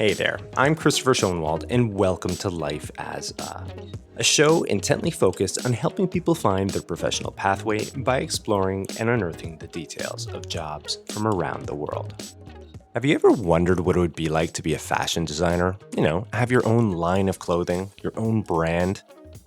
Hey there, I'm Christopher Schoenwald, and welcome to Life as a show intently focused on helping people find their professional pathway by exploring and unearthing the details of jobs from around the world. Have you ever wondered what it would be like to be a fashion designer? Have your own line of clothing, your own brand?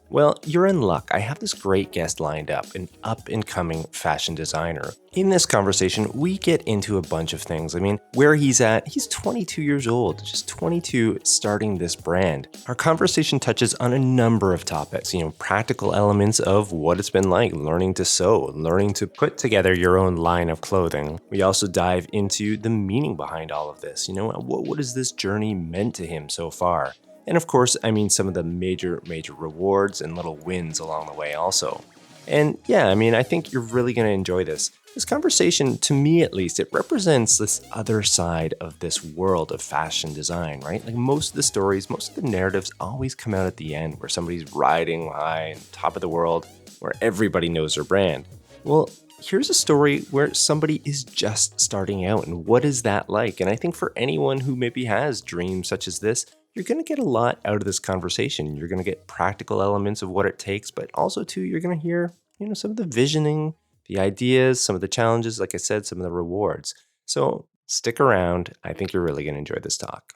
Well, you're in luck. I have this great guest lined up, an up-and-coming fashion designer. In this conversation, we get into a bunch of things. Where he's at, he's 22 years old, just 22 starting this brand. Our conversation touches on a number of topics, practical elements of what it's been like learning to sew, learning to put together your own line of clothing. We also dive into the meaning behind all of this. What has this journey meant to him so far? And of course, some of the major rewards and little wins along the way also. And yeah, I think you're really going to enjoy this. This conversation, to me at least, it represents this other side of this world of fashion design, right? Like most of the stories, most of the narratives always come out at the end where somebody's riding high on top of the world, where everybody knows their brand. Well, here's a story where somebody is just starting out, and what is that like? And I think for anyone who maybe has dreams such as this, you're going to get a lot out of this conversation. You're going to get practical elements of what it takes, but also too, you're going to hear, some of the visioning, the ideas, some of the challenges, like I said, some of the rewards. So stick around. I think you're really going to enjoy this talk.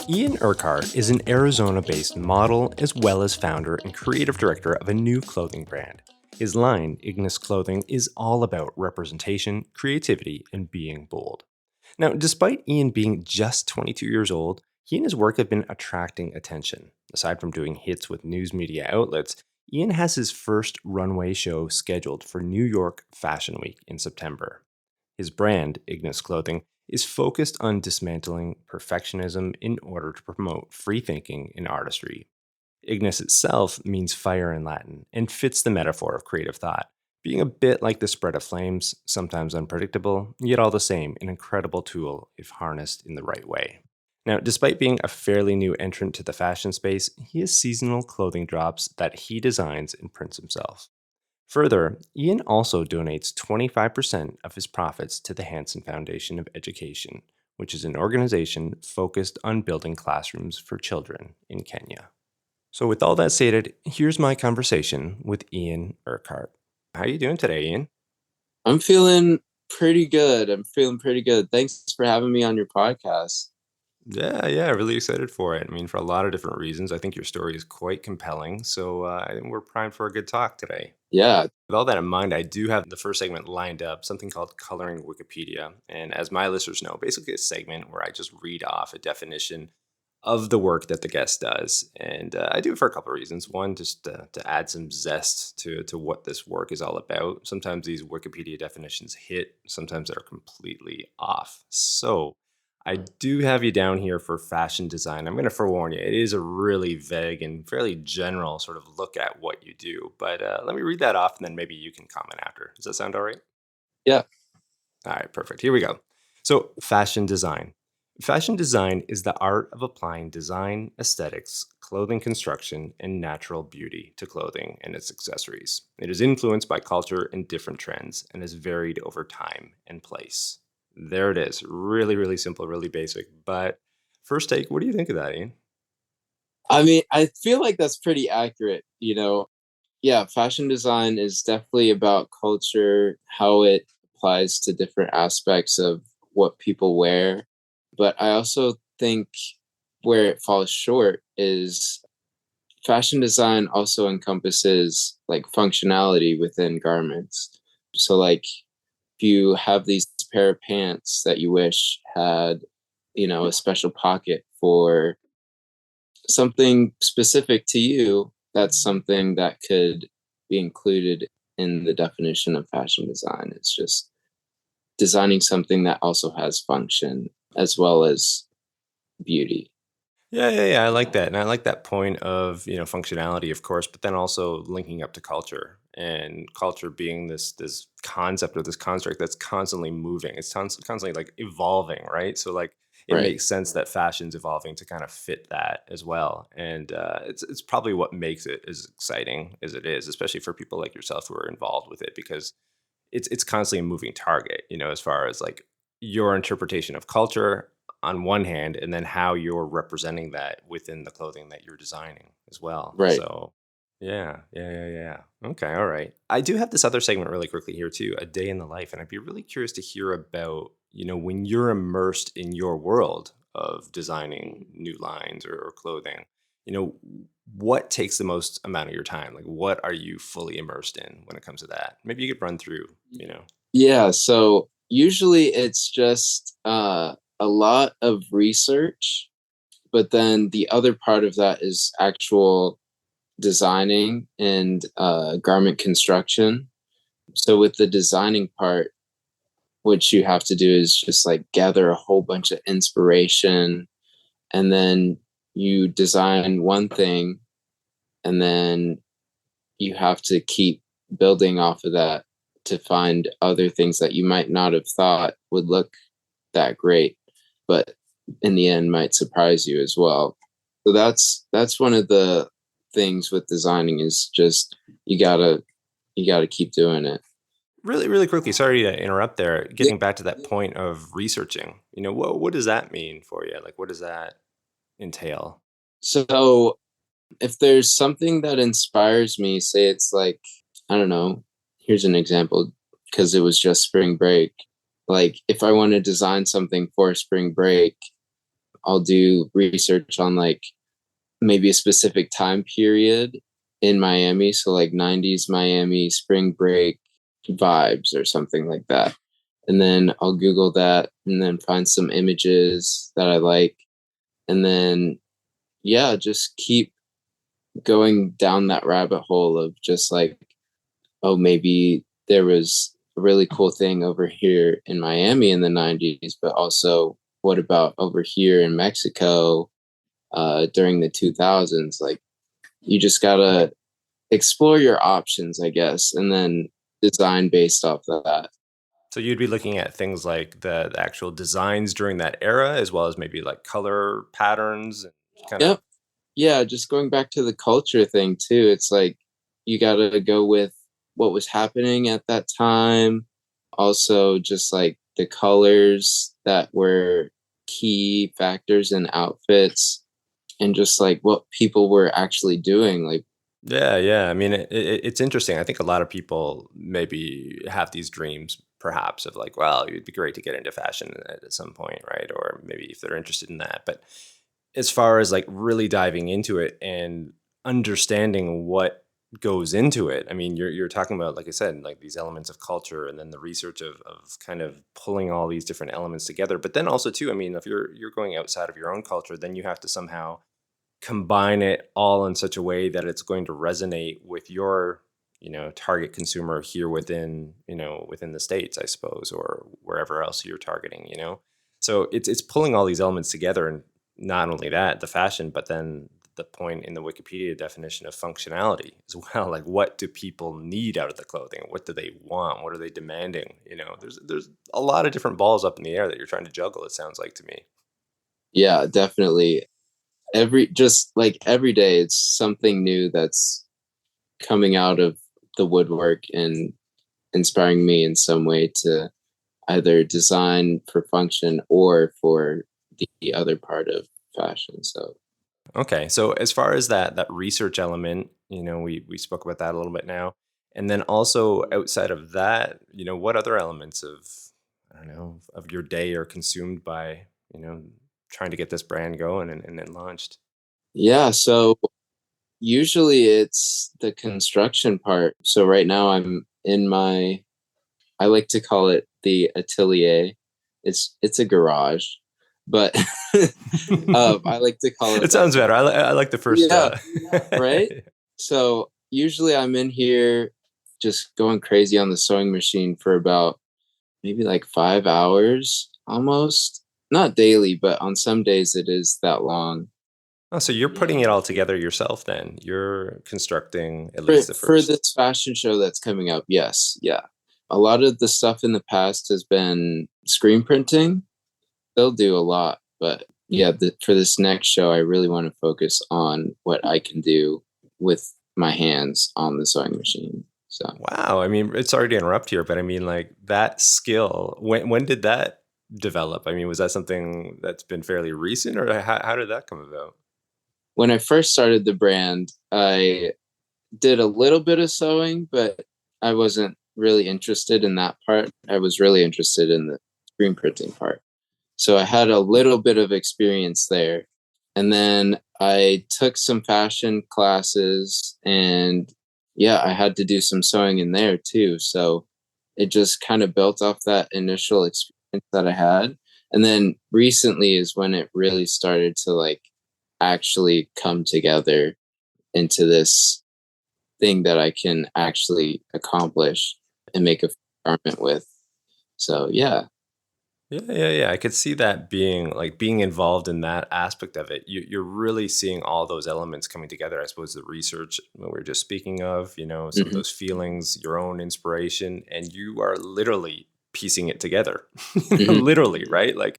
Ian Urquhart is an Arizona-based model as well as founder and creative director of a new clothing brand. His line, Ignis Clothing, is all about representation, creativity, and being bold. Now, despite Ian being just 22 years old, he and his work have been attracting attention. Aside from doing hits with news media outlets, Ian has his first runway show scheduled for New York Fashion Week in September. His brand, Ignis Clothing, is focused on dismantling perfectionism in order to promote free thinking and artistry. Ignis itself means fire in Latin and fits the metaphor of creative thought, being a bit like the spread of flames, sometimes unpredictable, yet all the same an incredible tool if harnessed in the right way. Now, despite being a fairly new entrant to the fashion space, he has seasonal clothing drops that he designs and prints himself. Further, Ian also donates 25% of his profits to the Hansen Foundation of Education, which is an organization focused on building classrooms for children in Kenya. So with all that stated, here's my conversation with Ian Urquhart. How are you doing today, Ian? I'm feeling pretty good. Thanks for having me on your podcast. Yeah, really excited for it. For a lot of different reasons. I think your story is quite compelling. So I think we're primed for a good talk today. Yeah. With all that in mind, I do have the first segment lined up, something called Coloring Wikipedia. And as my listeners know, basically a segment where I just read off a definition of the work that the guest does. And I do it for a couple of reasons. One, just to add some zest to what this work is all about. Sometimes these Wikipedia definitions hit, sometimes they're completely off. So I do have you down here for fashion design. I'm going to forewarn you, it is a really vague and fairly general sort of look at what you do. But let me read that off and then maybe you can comment after. Does that sound all right? Yeah. All right, perfect. Here we go. So, fashion design. Fashion design is the art of applying design, aesthetics, clothing construction, and natural beauty to clothing and its accessories. It is influenced by culture and different trends and is varied over time and place. There it is. Really, really simple, really basic. But first take, what do you think of that, Ian? I feel like that's pretty accurate. Yeah, fashion design is definitely about culture, how it applies to different aspects of what people wear. But I also think where it falls short is fashion design also encompasses like functionality within garments. So like if you have these pair of pants that you wish had a special pocket for something specific to you, that's something that could be included in the definition of fashion design. It's just designing something that also has function as well as beauty. Yeah. I like that. And I like that point of, functionality, of course, but then also linking up to culture and culture being this concept or this construct that's constantly moving. It's constantly like evolving, right? So like it Right. makes sense that fashion's evolving to kind of fit that as well. And it's probably what makes it as exciting as it is, especially for people like yourself who are involved with it, because it's constantly a moving target, as far as like your interpretation of culture on one hand, and then how you're representing that within the clothing that you're designing as well. Right. So yeah. Okay, all right. I do have this other segment really quickly here too, a day in the life, and I'd be really curious to hear about, when you're immersed in your world of designing new lines or clothing, you know, what takes the most amount of your time? Like, what are you fully immersed in when it comes to that? Maybe you could run through. Yeah. So usually it's just a lot of research, but then the other part of that is actual designing and garment construction. So with the designing part, what you have to do is just like gather a whole bunch of inspiration, and then you design one thing, and then you have to keep building off of that to find other things that you might not have thought would look that great, but in the end might surprise you as well. So that's one of the things with designing, is just you gotta keep doing it. Really, really quickly, sorry to interrupt there. Yeah. Getting back to that point of researching, what does that mean for you? Like, what does that entail? So if there's something that inspires me, say it's like, I don't know, here's an example, because it was just spring break. Like if I want to design something for spring break, I'll do research on like maybe a specific time period in Miami. So like 90s Miami spring break vibes or something like that. And then I'll Google that and then find some images that I like. And then, yeah, just keep going down that rabbit hole of just like, oh, maybe there was a really cool thing over here in Miami in the 90s, but also what about over here in Mexico during the 2000s? Like, you just gotta explore your options, I guess, and then design based off of that. So you'd be looking at things like the actual designs during that era, as well as maybe like color patterns and kind of. Yep. Yeah, just going back to the culture thing too. It's like you gotta go with what was happening at that time. Also, just like the colors that were key factors in outfits, and just like what people were actually doing. Like, Yeah. I mean, it's interesting. I think a lot of people maybe have these dreams, perhaps, of like, well, it'd be great to get into fashion at some point, right? Or maybe if they're interested in that. But as far as like really diving into it and understanding what goes into it, I mean, you're talking about, like I said, like these elements of culture, and then the research of kind of pulling all these different elements together. But then also too, I mean, if you're going outside of your own culture, then you have to somehow combine it all in such a way that it's going to resonate with your target consumer here within the States, I suppose, or wherever else you're targeting. So it's pulling all these elements together, and not only that, the fashion, but then the point in the Wikipedia definition of functionality as well. Like, what do people need out of the clothing? What do they want? What are they demanding? There's a lot of different balls up in the air that you're trying to juggle, it sounds like to me. yeah, definitely. Every day, it's something new that's coming out of the woodwork and inspiring me in some way to either design for function or for the other part of fashion. So Okay, so as far as that research element, we spoke about that a little bit now, and then also outside of that, what other elements of, I don't know, of your day are consumed by trying to get this brand going and then launched? yeah, so usually it's the construction part. So right now I'm in my, I like to call it the atelier. It's a garage, but I like to call it It that. sounds better. I like the first. Yeah, right. So usually I'm in here just going crazy on the sewing machine for about maybe like 5 hours almost. Not daily, but on some days it is that long. Oh, so you're putting it all together yourself then. You're constructing at For least the for first. this fashion show that's coming up, yes, yeah. A lot of the stuff in the past has been screen printing. They'll do a lot, but yeah, for this next show, I really want to focus on what I can do with my hands on the sewing machine. So Wow. I mean, it's sorry to interrupt here, but I mean, like that skill, when did that develop? I mean, was that something that's been fairly recent or how did that come about? when I first started the brand, I did a little bit of sewing, but I wasn't really interested in that part. I was really interested in the screen printing part. So I had a little bit of experience there. And then I took some fashion classes, and yeah, I had to do some sewing in there too. So it just kind of built off that initial experience that I had. And then recently is when it really started to like actually come together into this thing that I can actually accomplish and make a garment with. So yeah. Yeah, yeah, yeah. I could see that being like being involved in that aspect of it. You're really seeing all those elements coming together. I suppose the research we were just speaking of, some of Hmm. those feelings, your own inspiration, and you are literally piecing it together. Hmm. Literally, right? Like,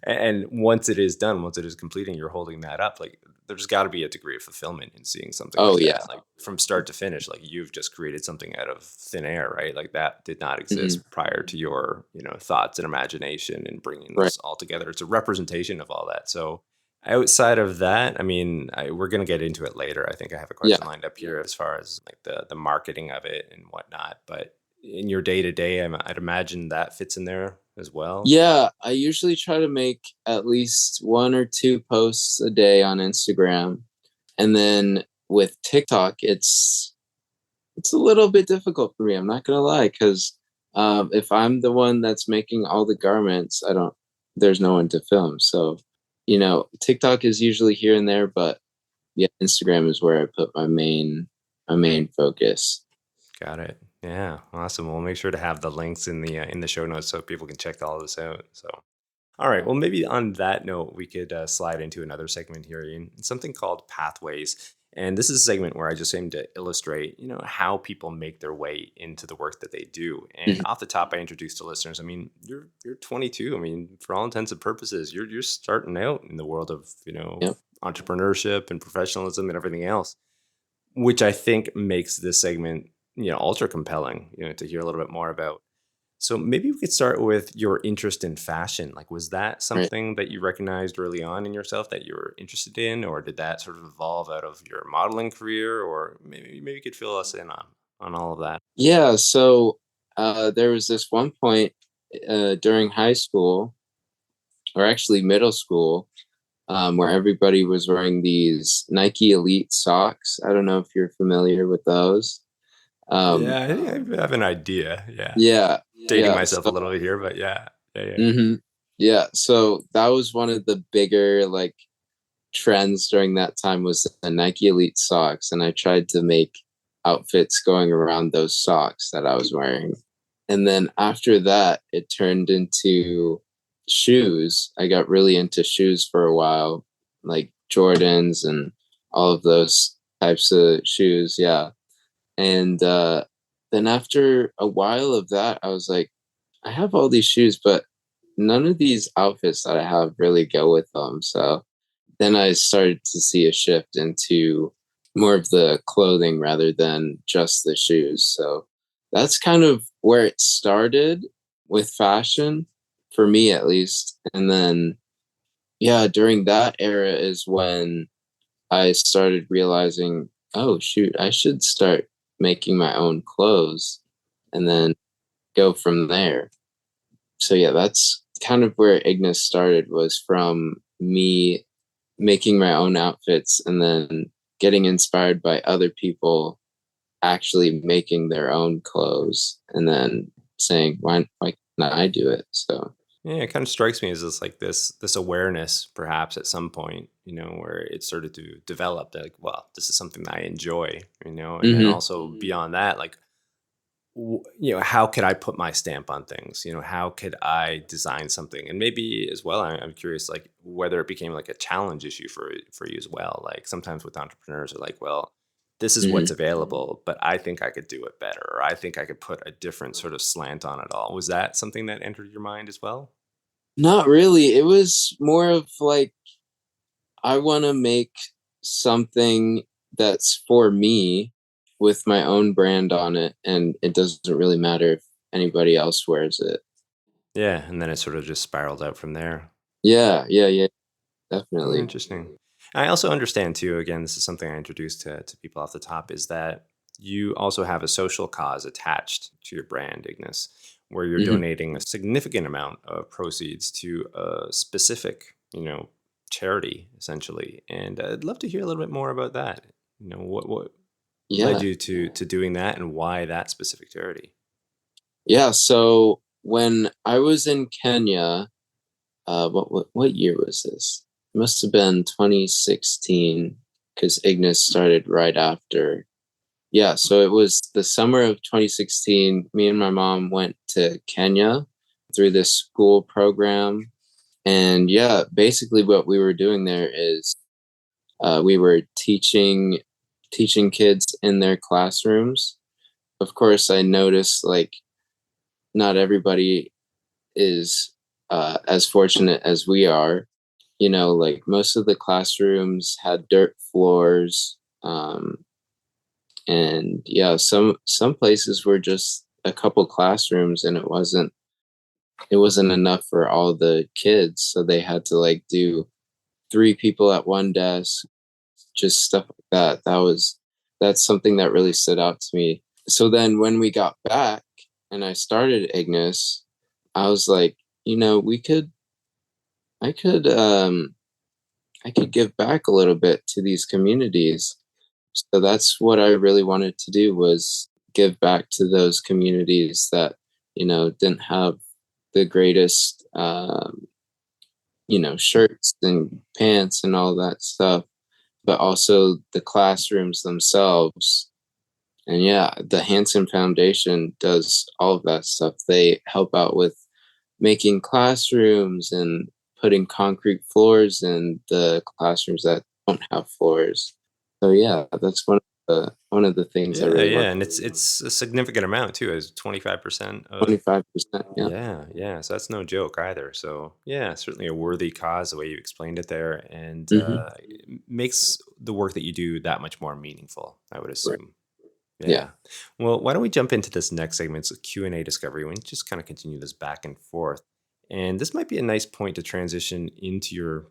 and once it is done, once it is complete and you're holding that up, like there's got to be a degree of fulfillment in seeing something Oh like yeah. that, like from start to finish. Like you've just created something out of thin air, right? Like that did not Hmm. exist prior to your, thoughts and imagination and bringing Right. this all together. It's a representation of all that. So outside of that, I mean, we're gonna get into it later. I think I have a question Yeah. lined up here as far as like the marketing of it and whatnot, but in your day to day, I'd imagine that fits in there as well. Yeah. I usually try to make at least one or two posts a day on Instagram. And then with TikTok, it's a little bit difficult for me. I'm not gonna lie, because if I'm the one that's making all the garments, I don't. There's no one to film. So, TikTok is usually here and there, but yeah, Instagram is where I put my main focus. Got it. Yeah, awesome. We'll make sure to have the links in the show notes so people can check all this out. So, all right. Well, maybe on that note, we could slide into another segment here, Ian. Something called Pathways, and this is a segment where I just aim to illustrate, how people make their way into the work that they do. And Mhm. off the top, I introduce to listeners. I mean, you're 22. I mean, for all intents and purposes, you're starting out in the world of Yep. entrepreneurship and professionalism and everything else, which I think makes this segment, ultra compelling, to hear a little bit more about. So maybe we could start with your interest in fashion. Like, was that Right. something that you recognized early on in yourself that you were interested in, or did that sort of evolve out of your modeling career, or maybe you could fill us in on all of that? Yeah. So there was this one point during high school, or actually middle school, where everybody was wearing these Nike Elite socks. I don't know if you're familiar with those. Um, Yeah, I think I have an idea. Yeah, yeah, dating yeah. myself a So, little bit here, but yeah, yeah, yeah. mhm, yeah. So that was one of the bigger like trends during that time was the Nike Elite socks, and I tried to make outfits going around those socks that I was wearing. And then after that, it turned into shoes. I got really into shoes for a while, like Jordans and all of those types of shoes. Yeah. And then after a while of that, I was like, I have all these shoes, but none of these outfits that I have really go with them. So then I started to see a shift into more of the clothing rather than just the shoes. So that's kind of where it started with fashion, for me at least. And then, yeah, during that era is when I started realizing, oh, shoot, I should start making my own clothes and then go from there. So, yeah, that's kind of where Ignis started, was from me making my own outfits and then getting inspired by other people actually making their own clothes and then saying, why can't I do it? So Yeah, it kind of strikes me as this awareness, perhaps at some point, where it started to develop that, like, well, this is something that I enjoy, and then hmm. also beyond that, like, how could I put my stamp on things? How could I design something? And maybe as well, I'm curious, like whether it became like a challenge issue for you as well. Like sometimes with entrepreneurs are like, well, this is Hmm. what's available, but I think I could do it better, or I think I could put a different sort of slant on it all. Was that something that entered your mind as well? Not really. It was more of like, I want to make something that's for me, with my own brand on it, and it doesn't really matter if anybody else wears it. Yeah, and then it sort of just spiraled out from there. Yeah, yeah, yeah, Oh, definitely. interesting. I also understand too, again, this is something I introduced to people off the top, is that you also have a social cause attached to your brand, Ignis, where you're Hmm. donating a significant amount of proceeds to a specific, charity, essentially. And I'd love to hear a little bit more about that. What led Yeah, you to doing that and why that specific charity? yeah. So when I was in Kenya, what year was this? It must have been 2016 because Ignis started right after. Yeah, so it was the summer of 2016. Me and my mom went to Kenya through this school program. And yeah, basically what we were doing there is we were teaching kids in their classrooms. Of course, I noticed like not everybody is as fortunate as we are. Like most of the classrooms had dirt floors. And yeah, some places were just a couple classrooms, and it wasn't enough for all the kids, so they had to like do three people at one desk, just stuff like that. That's something that really stood out to me. So then when we got back and I started Ignis, I was like, we could I could I could give back a little bit to these communities. So that's what I really wanted to do, was give back to those communities that, didn't have the greatest shirts and pants and all that stuff, but also the classrooms themselves. And yeah, the Hanson Foundation does all of that stuff. They help out with making classrooms and putting concrete floors in the classrooms that don't have floors. So yeah, that's one of the things I Yeah, really yeah, want. and it's a significant amount too, as 25% of. 25%. Yeah. Yeah, yeah. So that's no joke either. So yeah, certainly a worthy cause the way you explained it there, and Hmm. it makes the work that you do that much more meaningful, I would Right. assume. Yeah. Yeah. Well, why don't we jump into this next segment? It's a Q&A discovery. We can just kind of continue this back and forth. And this might be a nice point to transition into your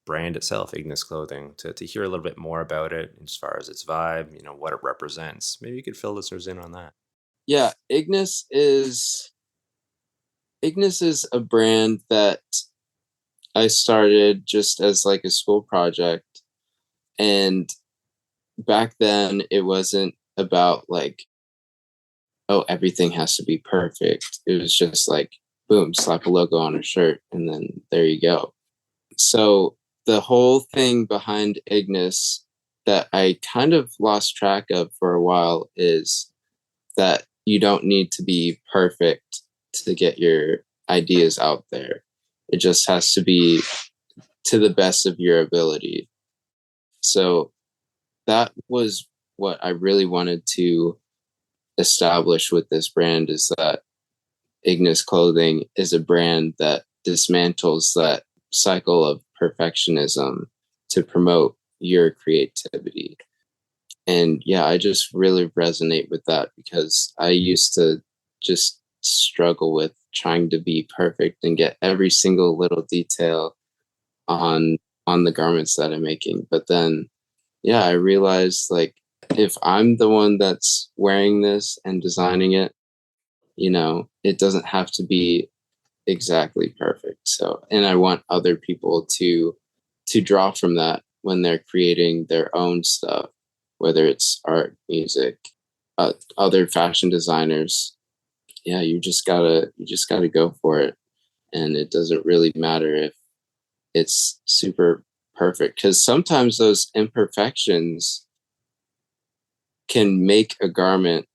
brand itself, Ignis Clothing, to hear a little bit more about it as far as its vibe, what it represents. Maybe you could fill listeners in on that. Yeah. Ignis is a brand that I started just as like a school project. And back then it wasn't about like, oh, everything has to be perfect. It was just like, boom, slap a logo on a shirt and then there you go. So the whole thing behind Ignis that I kind of lost track of for a while is that you don't need to be perfect to get your ideas out there. It just has to be to the best of your ability. So that was what I really wanted to establish with this brand, is that Ignis Clothing is a brand that dismantles that cycle of perfectionism to promote your creativity. And yeah, I just really resonate with that because I used to just struggle with trying to be perfect and get every single little detail on on the garments that I'm making. But then yeah, I realized like if I'm the one that's wearing this and designing it, it doesn't have to be exactly perfect. So, and I want other people to draw from that when they're creating their own stuff, whether it's art, music, other fashion designers. Yeah, you just gotta go for it, and it doesn't really matter if it's super perfect, because sometimes those imperfections can make a garment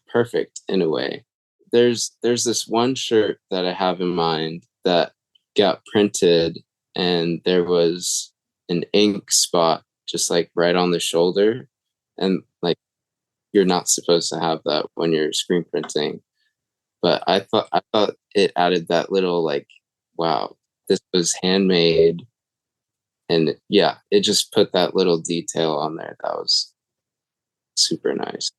perfect in a way. There's this one shirt that I have in mind that got printed, and there was an ink spot just like right on the shoulder, and like you're not supposed to have that when you're screen printing. But I thought it added that little like, wow, this was handmade, and yeah, it just put that little detail on there that was super nice.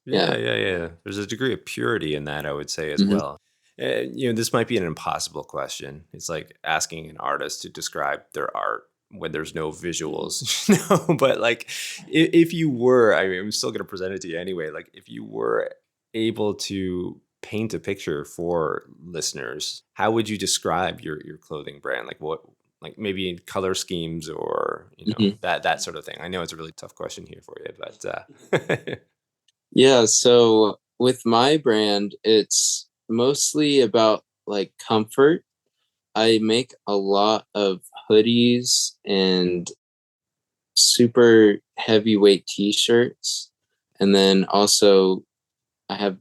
Yeah, Yeah. yeah, yeah. There's a degree of purity in that, I would say, as Hmm. well. This might be an impossible question. It's like asking an artist to describe their art when there's no visuals, But like, if you were, I mean, I'm still going to present it to you anyway. Like, if you were able to paint a picture for listeners, how would you describe your clothing brand? Like, what, like maybe in color schemes or Hmm. that sort of thing. I know it's a really tough question here for you, but Yeah. So with my brand, it's mostly about like comfort. I make a lot of hoodies and super heavyweight t-shirts. And then also I have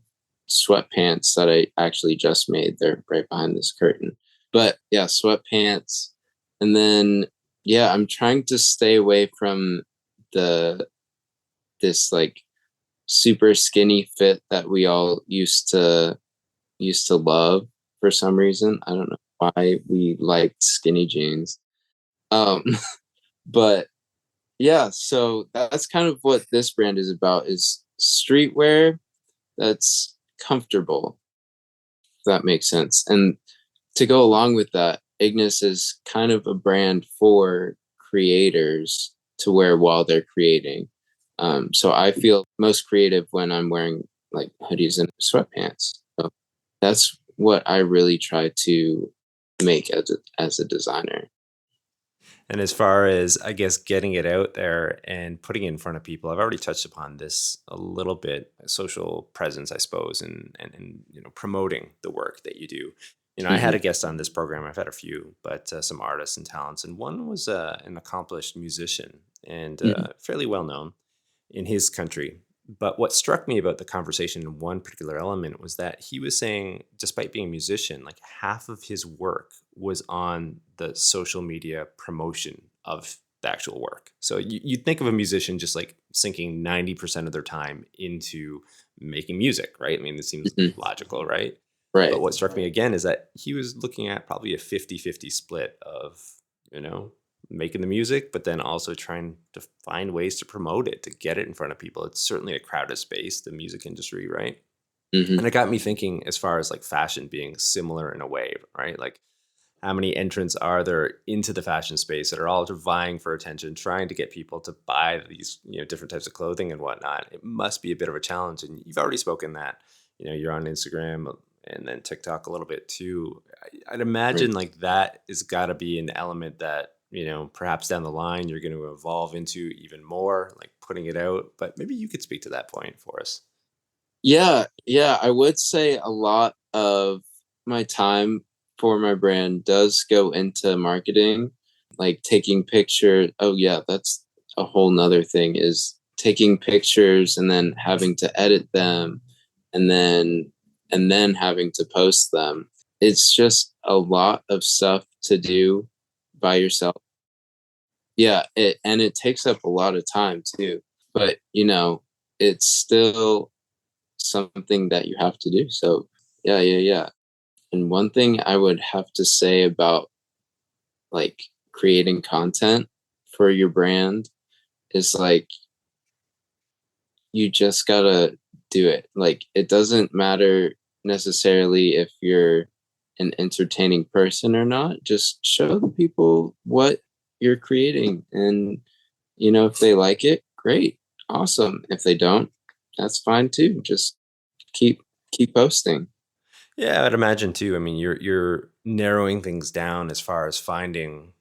sweatpants that I actually just made. They're right behind this curtain. But yeah, sweatpants. And then yeah, I'm trying to stay away from the this like super skinny fit that we all used to love for some reason. I don't know why we liked skinny jeans. Um but yeah, so that's kind of what this brand is about, is streetwear that's comfortable, if that makes sense. And to go along with that, Ignis is kind of a brand for creators to wear while they're creating. So I feel most creative when I'm wearing like hoodies and sweatpants. So that's what I really try to make as a designer. And as far as, I guess, getting it out there and putting it in front of people, I've already touched upon this a little bit, social presence, I suppose, and promoting the work that you do. I had Hmm. a guest on this program. I've had a few, but some artists and talents, and one was an accomplished musician and Hmm. fairly well known in his country. But what struck me about the conversation in one particular element was that he was saying, despite being a musician, like half of his work was on the social media promotion of the actual work. So you'd think of a musician just like sinking 90% of their time into making music, right? I mean, this seems Hmm. logical, right? But Right. what struck me again is that he was looking at probably a 50-50 split of, you know, making the music, but then also trying to find ways to promote it, to get it in front of people. It's certainly a crowded space, the music industry, right? Hmm. And it got me thinking as far as like fashion being similar in a way, right? Like how many entrants are there into the fashion space that are all vying for attention, trying to get people to buy these, different types of clothing and whatnot? It must be a bit of a challenge. And you've already spoken that, you're on Instagram and then TikTok a little bit too. I'd imagine Right. like that has got to be an element that, perhaps down the line you're going to evolve into even more, like putting it out. But maybe you could speak to that point for us. Yeah, yeah, I would say a lot of my time for my brand does go into marketing, like taking pictures. Oh yeah, that's a whole nother thing, is taking pictures and then having to edit them and then having to post them. It's just a lot of stuff to do by yourself. Yeah, it takes up a lot of time too. But it's still something that you have to do. So yeah, yeah, yeah. And one thing I would have to say about like creating content for your brand is like you just gotta do it. Like it doesn't matter necessarily if you're an entertaining person or not. Just show the people what you're creating, and if they like it, great, awesome. If they don't, that's fine too. Just keep keep posting. Yeah, I'd imagine too. I mean, you're narrowing things down as far as finding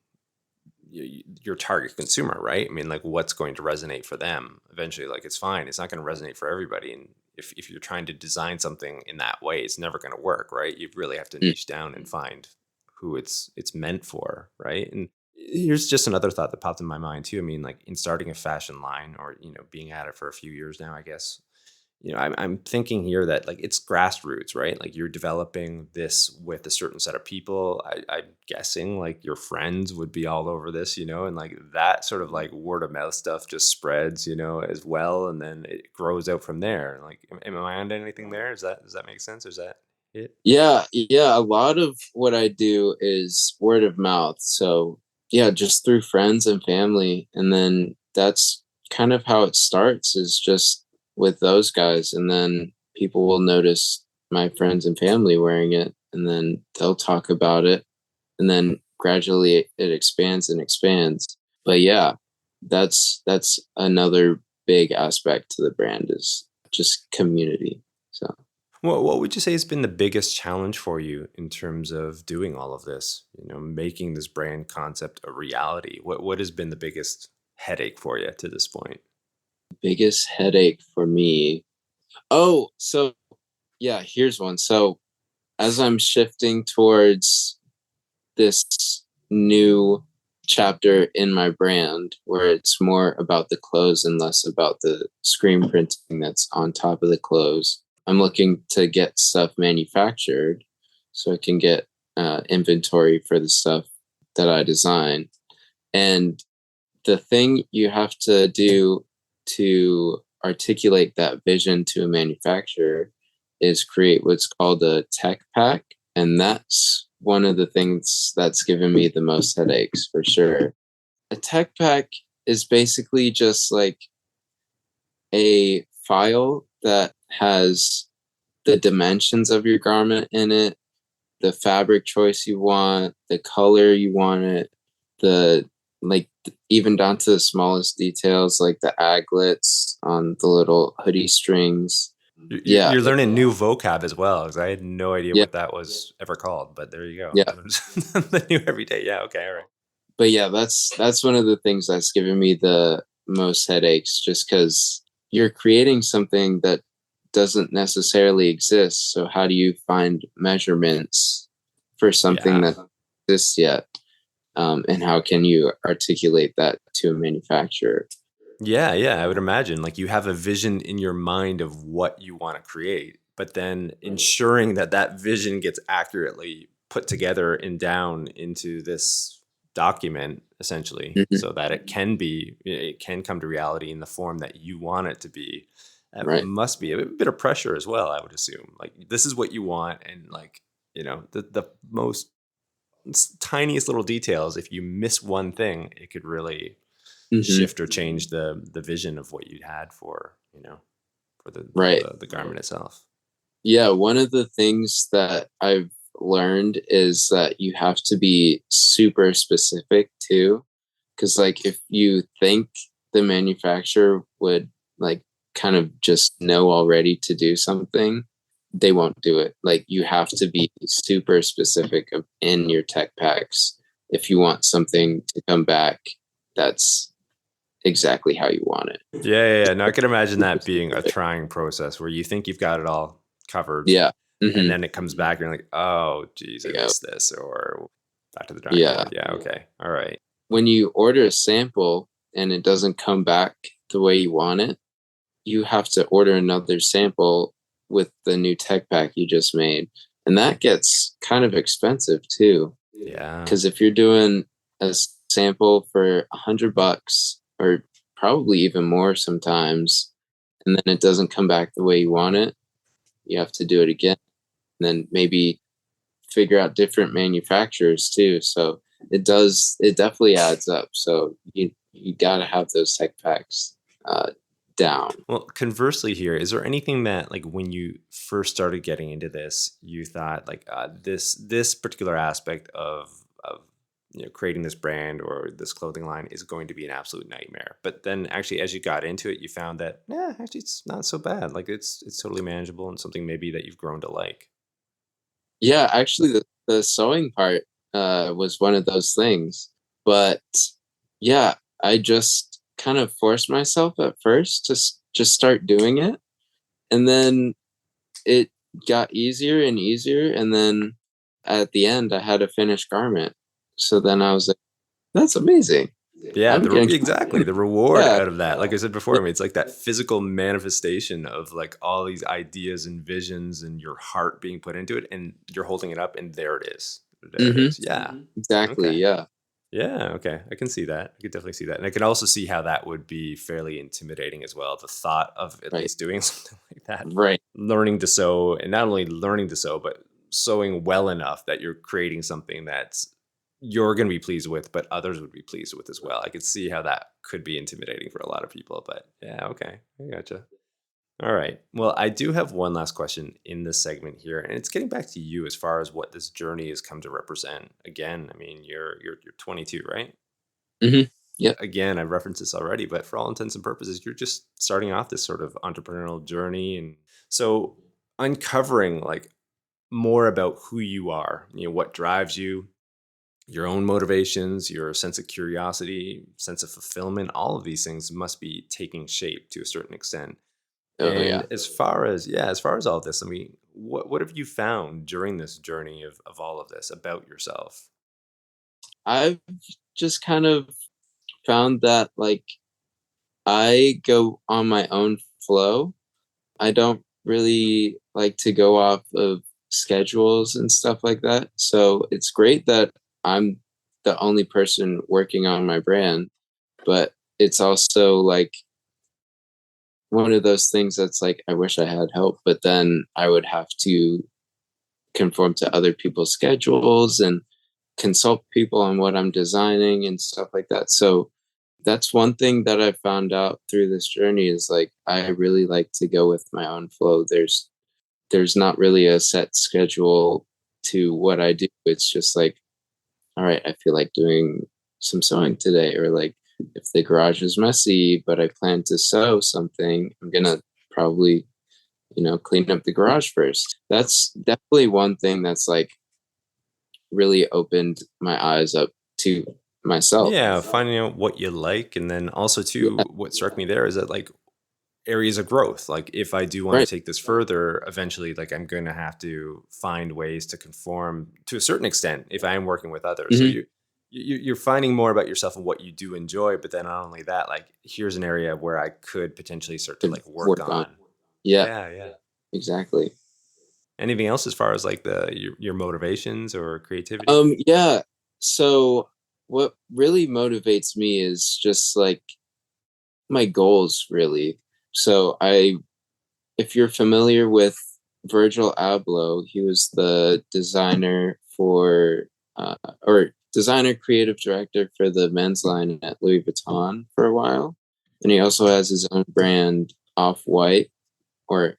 your target consumer, right? I mean, like what's going to resonate for them eventually. Like it's fine, it's not going to resonate for everybody, and if you're trying to design something in that way, it's never going to work, right? You really have to Mm. niche down and find who it's meant for, right? And here's just another thought that popped in my mind too. I mean, like in starting a fashion line, or being at it for a few years now, I guess. I'm thinking here that like it's grassroots, right? Like you're developing this with a certain set of people. I'm guessing like your friends would be all over this, and like that sort of like word of mouth stuff just spreads, as well, and then it grows out from there. Like, am I on anything there? Does that make sense? Or is that it? Yeah, yeah, a lot of what I do is word of mouth. So, yeah, just through friends and family. And then that's kind of how it starts, is just with those guys, and then people will notice my friends and family wearing it, and then they'll talk about it, and then gradually it expands and expands. But yeah, that's another big aspect to the brand, is just community. So Well, what would you say has been the biggest challenge for you in terms of doing all of this? Making this brand concept a reality. What has been the biggest headache for you to this point? biggest headache for me. Oh, so yeah, here's one. So as I'm shifting towards this new chapter in my brand where it's more about the clothes and less about the screen printing that's on top of the clothes, I'm looking to get stuff manufactured so I can get inventory for the stuff that I design. And the thing you have to do to articulate that vision to a manufacturer is create what's called a tech pack. And that's one of the things that's given me the most headaches for sure. A tech pack is basically just like a file that has the dimensions of your garment in it, the fabric choice you want, the color you want it, the like even down to the smallest details like the aglets on the little hoodie strings. Yeah, You're learning new vocab as well, because I had no idea yeah, what that was ever called. But there you go. yeah. Something new every day. Yeah. Okay. All right. But yeah, that's one of the things that's given me the most headaches, just because you're creating something that doesn't necessarily exist. So how do you find measurements for something Yeah. that exists yet? And how can you articulate that to a manufacturer? Yeah, yeah, I would imagine like you have a vision in your mind of what you want to create, but then ensuring that that vision gets accurately put together and down into this document essentially Mhm. so that it can come to reality in the form that you want it to be. That Right. must be a bit of pressure as well, I would assume. Like this is what you want and like, the most tiniest little details, if you miss one thing, it could really Hmm. shift or change the vision of what you had for for Right. the garment itself. Yeah. One of the things that I've learned is that you have to be super specific too. Cause like if you think the manufacturer would like kind of just know already to do something, they won't do it. Like you have to be super specific in your tech packs if you want something to come back that's exactly how you want it. Yeah. No, I can imagine that being a trying process where you think you've got it all covered, Yeah. and Hmm. then it comes back and you're like, oh, geez, I Yeah. missed this, or back to the drawing Yeah. board. Yeah, okay, all right. When you order a sample and it doesn't come back the way you want it, you have to order another sample with the new tech pack you just made. And that gets kind of expensive too. Yeah. Because if you're doing a sample for $100 or probably even more sometimes, and then it doesn't come back the way you want it, you have to do it again. And then maybe figure out different manufacturers too. So it definitely adds up. So you got to have those tech packs down. Well, conversely here, is there anything that like when you first started getting into this, you thought like this particular aspect of creating this brand or this clothing line is going to be an absolute nightmare. But then actually as you got into it, you found that yeah, actually it's not so bad. Like it's totally manageable and something maybe that you've grown to like. Yeah, actually, the sewing part was one of those things. But yeah, I just kind of forced myself at first to just start doing it. And then it got easier and easier. And then at the end, I had a finished garment. So then I was like, that's amazing. Yeah, I'm getting, exactly the reward yeah, out of that. Like I said before, yeah, I mean, it's like that physical manifestation of like all these ideas and visions and your heart being put into it, and you're holding it up, and there it is. There it hmm, is. Yeah. exactly. Okay. Yeah. Yeah. Okay. I can see that. I could definitely see that, and I can also see how that would be fairly intimidating as well. The thought of at Right. least doing something like that, Right. learning to sew, and not only learning to sew, but sewing well enough that you're creating something that's you're going to be pleased with, but others would be pleased with as well. I could see how that could be intimidating for a lot of people, but yeah, okay, I gotcha. All right. Well, I do have one last question in this segment here, and it's getting back to you as far as what this journey has come to represent. Again, I mean, you're 22, right? Hmm. Yep. Again, I've referenced this already, but for all intents and purposes, you're just starting off this sort of entrepreneurial journey, and so uncovering like more about who you are, what drives you, your own motivations, your sense of curiosity, sense of fulfillment, all of these things must be taking shape to a certain extent. Oh yeah. And as far as all of this, I mean, what have you found during this journey of all of this about yourself? I've just kind of found that like I go on my own flow. I don't really like to go off of schedules and stuff like that. So it's great that I'm the only person working on my brand, but it's also like one of those things that's like I wish I had help, but then I would have to conform to other people's schedules and consult people on what I'm designing and stuff like that. So that's one thing that I found out through this journey is like I really like to go with my own flow. There's not really a set schedule to what I do. It's just like, all right, I feel like doing some sewing today, or like if the garage is messy, but I plan to sew something, I'm gonna probably, clean up the garage first. That's definitely one thing that's like really opened my eyes up to myself. Yeah, finding out what you like, and then also Yeah, too, what struck me there is that like areas of growth. Like if I do want to right. take this further, eventually, like I'm going to have to find ways to conform to a certain extent if I am working with others. So Hmm. you're finding more about yourself and what you do enjoy, but then not only that, like here's an area where I could potentially start to To like work work on. on. Yeah, Yeah, yeah. exactly. Anything else as far as like your motivations or creativity? Yeah. So what really motivates me is just like my goals really. So if you're familiar with Virgil Abloh, he was the designer for or designer creative director for the men's line at Louis Vuitton for a while. And he also has his own brand Off White, or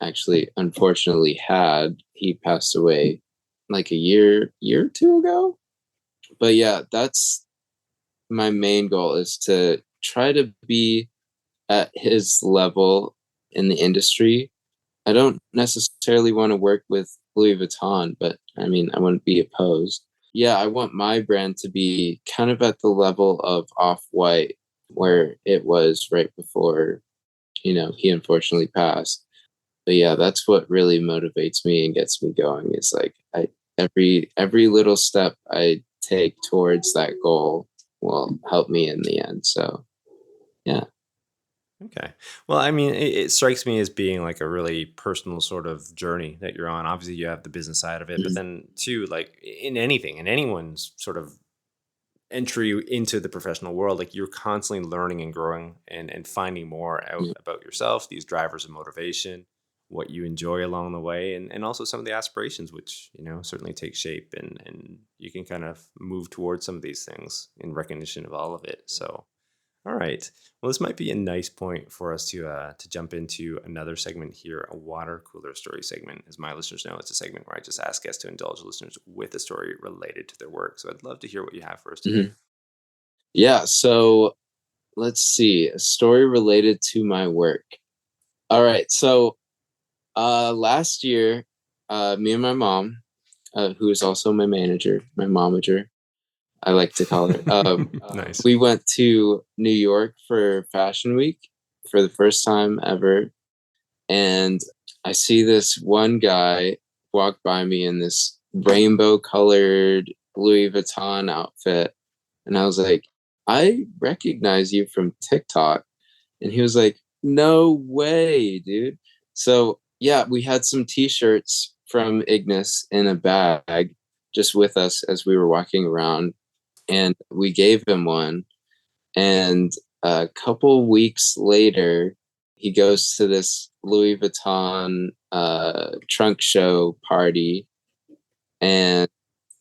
actually unfortunately had. He passed away like a year or two ago. But yeah, that's my main goal is to try to be at his level in the industry. I don't necessarily want to work with Louis Vuitton, but I mean, I wouldn't be opposed. Yeah, I want my brand to be kind of at the level of Off White, where it was right before, he unfortunately passed. But yeah, that's what really motivates me and gets me going is like every little step I take towards that goal will help me in the end. So yeah. Okay. Well, I mean, it strikes me as being like a really personal sort of journey that you're on. Obviously, you have the business side of it, but Mhm. then too, like in anything, in anyone's sort of entry into the professional world, like you're constantly learning and growing and finding more out Yeah. about yourself, these drivers of motivation, what you enjoy along the way, and also some of the aspirations, which, certainly take shape and you can kind of move towards some of these things in recognition of all of it. So all right. Well, this might be a nice point for us to jump into another segment here, a water cooler story segment. As my listeners know, it's a segment where I just ask guests to indulge listeners with a story related to their work. So I'd love to hear what you have for us today. Mhm. Yeah. So let's see, a story related to my work. All right. So last year, me and my mom, who is also my manager, my momager, I like to call her. Nice. We went to New York for Fashion Week for the first time ever, and I see this one guy walk by me in this rainbow colored Louis Vuitton outfit, and I was like, I recognize you from TikTok. And he was like, no way, dude. So yeah, we had some t-shirts from Ignis in a bag just with us as we were walking around, and we gave him one. And a couple weeks later, he goes to this Louis Vuitton trunk show party, and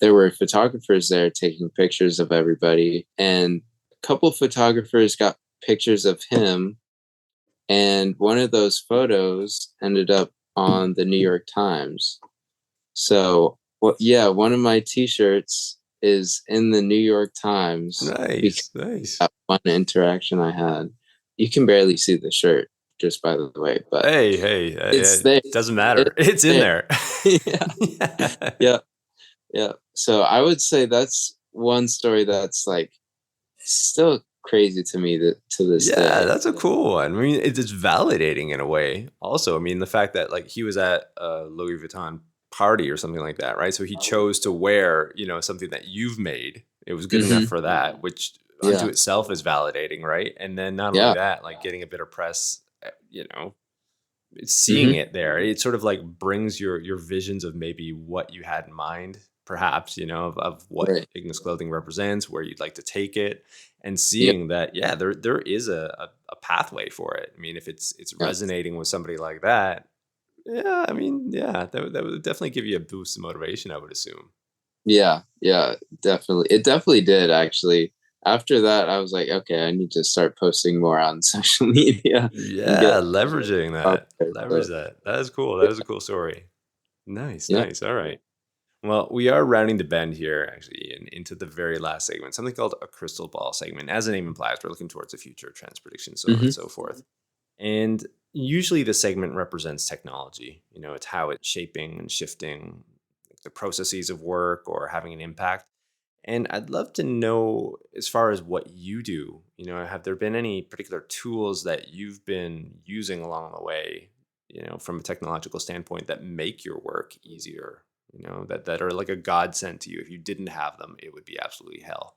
there were photographers there taking pictures of everybody. And a couple photographers got pictures of him, And one of those photos ended up on the New York Times. So, well, yeah, one of my T-shirts is in the New York Times because Nice, nice. of that one interaction I had. You can barely see the shirt, just by the way, but Hey, hey, it's it there. doesn't It's matter. It's in there. there. Yeah, Yeah. yeah, yeah. So I would say that's one story that's like still crazy to me to this Yeah, day. that's a cool one. I mean, it's validating in a way. Also, I mean, the fact that like he was at a Louis Vuitton party or something like that, right? So he chose to wear, something that you've made. It was good enough Hmm. for that, which unto Yeah, itself is validating, right? And then not only yeah. that, like getting a bit of press, seeing Hmm. it there, it sort of like brings your visions of maybe what you had in mind, perhaps, of what Right. Ignis Clothing represents, where you'd like to take it, and Yeah, seeing that, yeah, there is a pathway for it. I mean, if it's yeah. resonating with somebody like that, yeah, I mean, yeah, that would definitely give you a boost of motivation, I would assume. Yeah, yeah, definitely. It definitely did actually. After that, I was like, okay, I need to start posting more on social media and get Yeah, leveraging out that. there. Leverage So that. That is cool. That yeah, is a cool story. Nice, yeah. nice. All right. Well, we are rounding the bend here, actually, into the very last segment, something called a crystal ball segment. As the name implies, we're looking towards the future, trends, predictions, so on and Hmm. so forth. And usually the segment represents technology. It's how it's shaping and shifting the processes of work or having an impact. And I'd love to know, as far as what you do, have there been any particular tools that you've been using along the way, from a technological standpoint that make your work easier, that are like a godsend to you? If you didn't have them, it would be absolutely hell.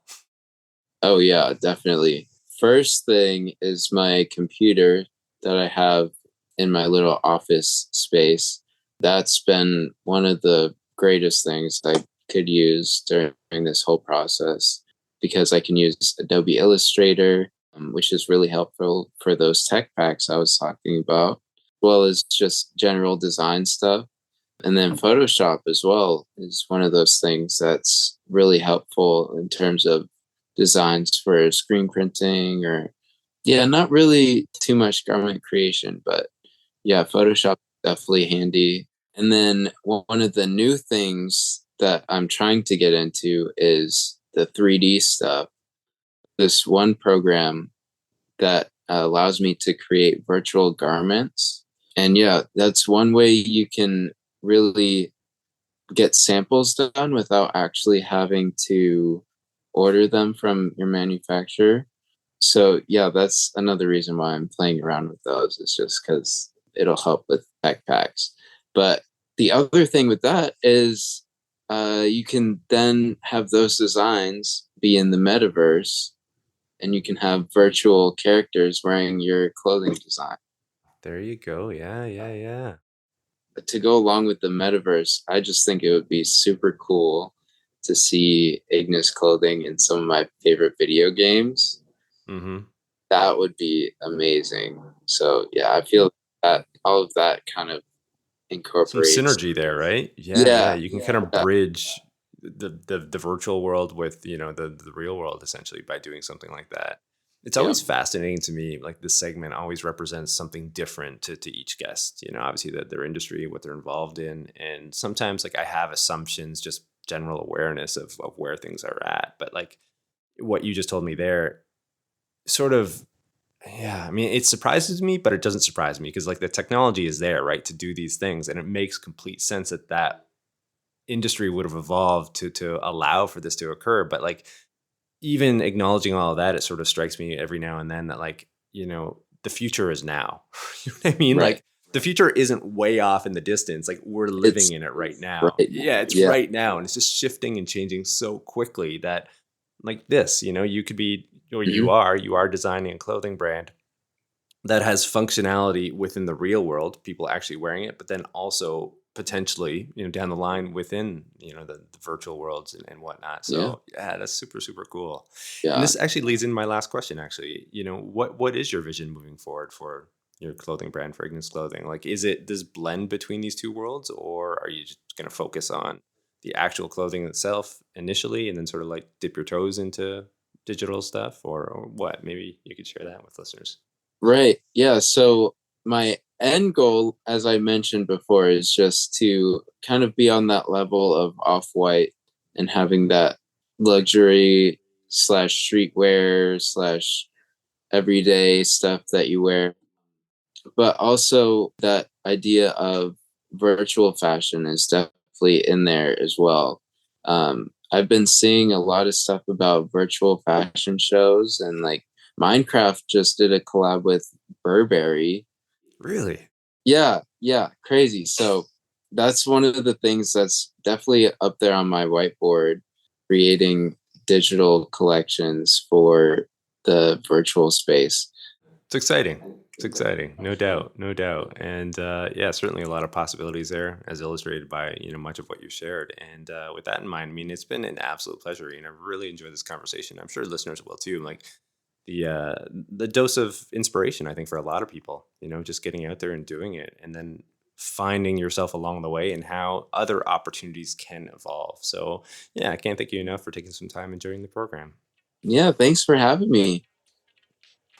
Oh yeah, definitely. First thing is my computer that I have in my little office space. That's been one of the greatest things I could use during this whole process because I can use Adobe Illustrator, which is really helpful for those tech packs I was talking about, as well as just general design stuff. And then Photoshop as well is one of those things that's really helpful in terms of designs for screen printing or, yeah, not really too much garment creation, but yeah, Photoshop is definitely handy. And then one of the new things that I'm trying to get into is the 3D stuff. This one program that allows me to create virtual garments. And yeah, that's one way you can really get samples done without actually having to order them from your manufacturer. So yeah, that's another reason why I'm playing around with those. It's just because it'll help with backpacks. But the other thing with that is you can then have those designs be in the metaverse and you can have virtual characters wearing your clothing design. There you go. Yeah, yeah, yeah. To go along with the metaverse, I just think it would be super cool to see Ignis clothing in some of my favorite video games. Mm-hmm. That would be amazing. So yeah, I feel that all of that kind of Some incorporates. synergy there, right? Yeah, yeah. Yeah, You can kind of yeah, bridge the virtual world with, the real world, essentially, by doing something like that. It's yeah. always fascinating to me. Like, this segment always represents something different to each guest. Obviously that their industry, what they're involved in, and sometimes like I have assumptions, just general awareness of where things are at. But like what you just told me there, sort of, yeah, I mean, it surprises me, but it doesn't surprise me because like the technology is there, right, to do these things, and it makes complete sense that industry would have evolved to allow for this to occur. But like, even acknowledging all of that, it sort of strikes me every now and then that like, the future is now. You know what I mean? Right. Like, the future isn't way off in the distance. Like, we're living It's in it right now. right now. Yeah, it's Yeah. right now, and it's just shifting and changing so quickly that like this, you could be, or Hmm. you are designing a clothing brand that has functionality within the real world, people actually wearing it, but then also potentially, down the line within, the virtual worlds and whatnot. Yeah. So yeah, that's super, super cool. And Yeah. this actually leads in my last question, actually. What is your vision moving forward for your clothing brand, for Ignis Clothing? Like, is it this blend between these two worlds, or are you just going to focus on the actual clothing itself initially and then sort of like dip your toes into digital stuff, or what? Maybe you could share that with listeners. Right. Yeah. So my end goal, as I mentioned before, is just to kind of be on that level of off-white and having that luxury slash streetwear slash everyday stuff that you wear, but also that idea of virtual fashion is definitely in there as well. I've been seeing a lot of stuff about virtual fashion shows, and like Minecraft just did a collab with Burberry. Really? Yeah, yeah, crazy. So that's one of the things that's definitely up there on my whiteboard, creating digital collections for the virtual space. It's exciting. It's exciting, no doubt, no doubt, and yeah, certainly a lot of possibilities there, as illustrated by much of what you shared. And with that in mind, I mean, it's been an absolute pleasure. I've really enjoyed this conversation. I'm sure listeners will too. Like the dose of inspiration, I think, for a lot of people. Just getting out there and doing it, and then finding yourself along the way, and how other opportunities can evolve. So yeah, I can't thank you enough for taking some time and joining the program. Yeah, thanks for having me.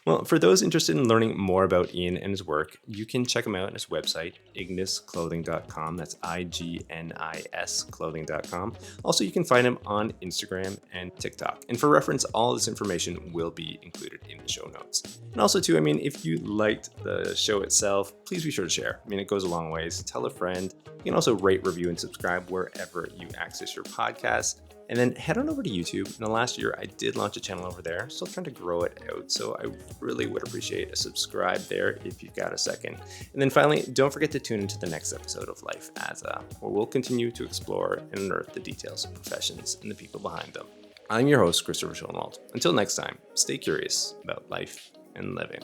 Well, for those interested in learning more about Ian and his work, you can check him out at his website, ignisclothing.com. That's IGNIS clothing.com. Also, you can find him on Instagram and TikTok. And for reference, all this information will be included in the show notes. And also, too, I mean, if you liked the show itself, please be sure to share. I mean, it goes a long ways. Tell a friend. You can also rate, review, and subscribe wherever you access your podcasts. And then head on over to YouTube. In the last year, I did launch a channel over there. Still trying to grow it out. So I really would appreciate a subscribe there if you've got a second. And then finally, don't forget to tune into the next episode of Life as A, where we'll continue to explore and unearth the details of professions and the people behind them. I'm your host, Christopher Schoenwald. Until next time, stay curious about life and living.